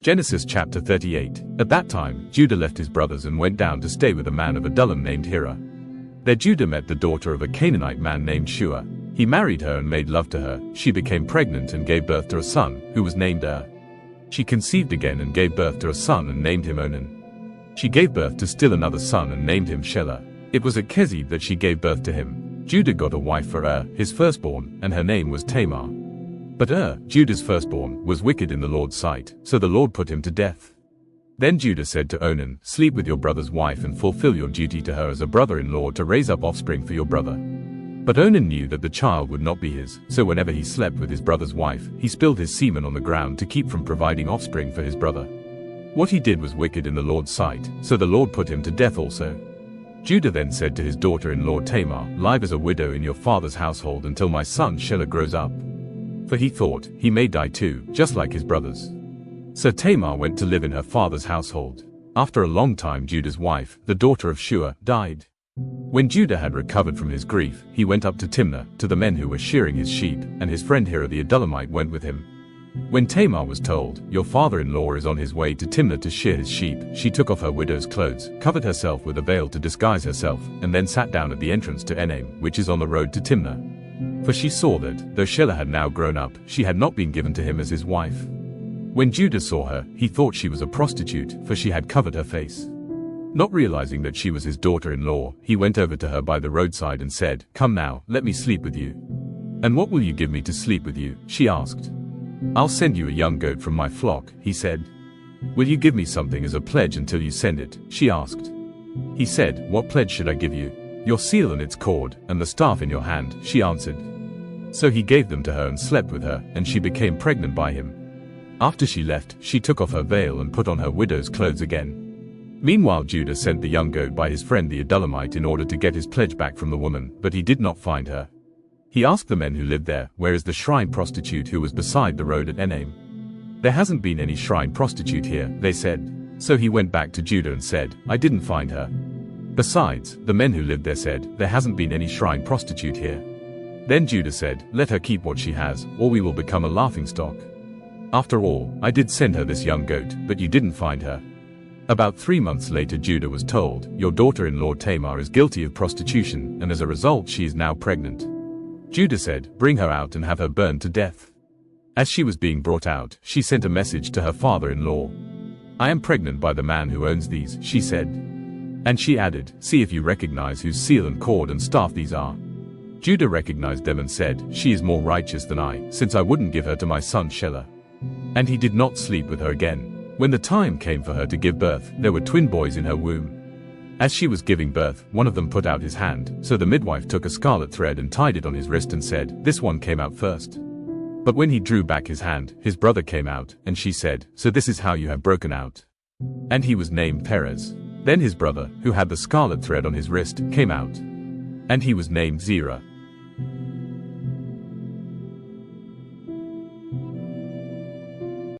Genesis chapter 38. At that time, Judah left his brothers and went down to stay with a man of Adullam named Hira. There Judah met the daughter of a Canaanite man named Shua. He married her and made love to her. She became pregnant and gave birth to a son, who was named She conceived again and gave birth to a son and named him Onan. She gave birth to still another son and named him Shelah. It was at Kezib that she gave birth to him. Judah got a wife for his firstborn, and her name was Tamar. But Judah's firstborn, was wicked in the Lord's sight, so the Lord put him to death. Then Judah said to Onan, "Sleep with your brother's wife and fulfill your duty to her as a brother-in-law to raise up offspring for your brother." But Onan knew that the child would not be his, so whenever he slept with his brother's wife, he spilled his semen on the ground to keep from providing offspring for his brother. What he did was wicked in the Lord's sight, so the Lord put him to death also. Judah then said to his daughter-in-law Tamar, "Live as a widow in your father's household until my son Shelah grows up." For he thought, he may die too, just like his brothers. So Tamar went to live in her father's household. After a long time Judah's wife, the daughter of Shua, died. When Judah had recovered from his grief, he went up to Timnah, to the men who were shearing his sheep, and his friend Hira the Adullamite went with him. When Tamar was told, "Your father-in-law is on his way to Timnah to shear his sheep," she took off her widow's clothes, covered herself with a veil to disguise herself, and then sat down at the entrance to Enaim, which is on the road to Timnah. For she saw that, though Shelah had now grown up, she had not been given to him as his wife. When Judah saw her, he thought she was a prostitute, for she had covered her face. Not realizing that she was his daughter-in-law, he went over to her by the roadside and said, "Come now, let me sleep with you." "And what will you give me to sleep with you?" she asked. "I'll send you a young goat from my flock," he said. "Will you give me something as a pledge until you send it?" she asked. He said, "What pledge should I give you?" "Your seal and its cord, and the staff in your hand," she answered. So he gave them to her and slept with her, and she became pregnant by him. After she left, she took off her veil and put on her widow's clothes again. Meanwhile Judah sent the young goat by his friend the Adullamite in order to get his pledge back from the woman, but he did not find her. He asked the men who lived there, "Where is the shrine prostitute who was beside the road at Enaim?" "There hasn't been any shrine prostitute here," they said. So he went back to Judah and said, "I didn't find her." Besides, the men who lived there said, "There hasn't been any shrine prostitute here." Then Judah said, "Let her keep what she has, or we will become a laughingstock. After all, I did send her this young goat, but you didn't find her." About 3 months later Judah was told, "Your daughter-in-law Tamar is guilty of prostitution, and as a result she is now pregnant." Judah said, "Bring her out and have her burned to death." As she was being brought out, she sent a message to her father-in-law. "I am pregnant by the man who owns these," she said. And she added, "See if you recognize whose seal and cord and staff these are." Judah recognized them and said, "She is more righteous than I, since I wouldn't give her to my son Shelah." And he did not sleep with her again. When the time came for her to give birth, there were twin boys in her womb. As she was giving birth, one of them put out his hand, so the midwife took a scarlet thread and tied it on his wrist and said, "This one came out first." But when he drew back his hand, his brother came out, and she said, "So this is how you have broken out." And he was named Perez. Then his brother, who had the scarlet thread on his wrist, came out. And he was named Zerah.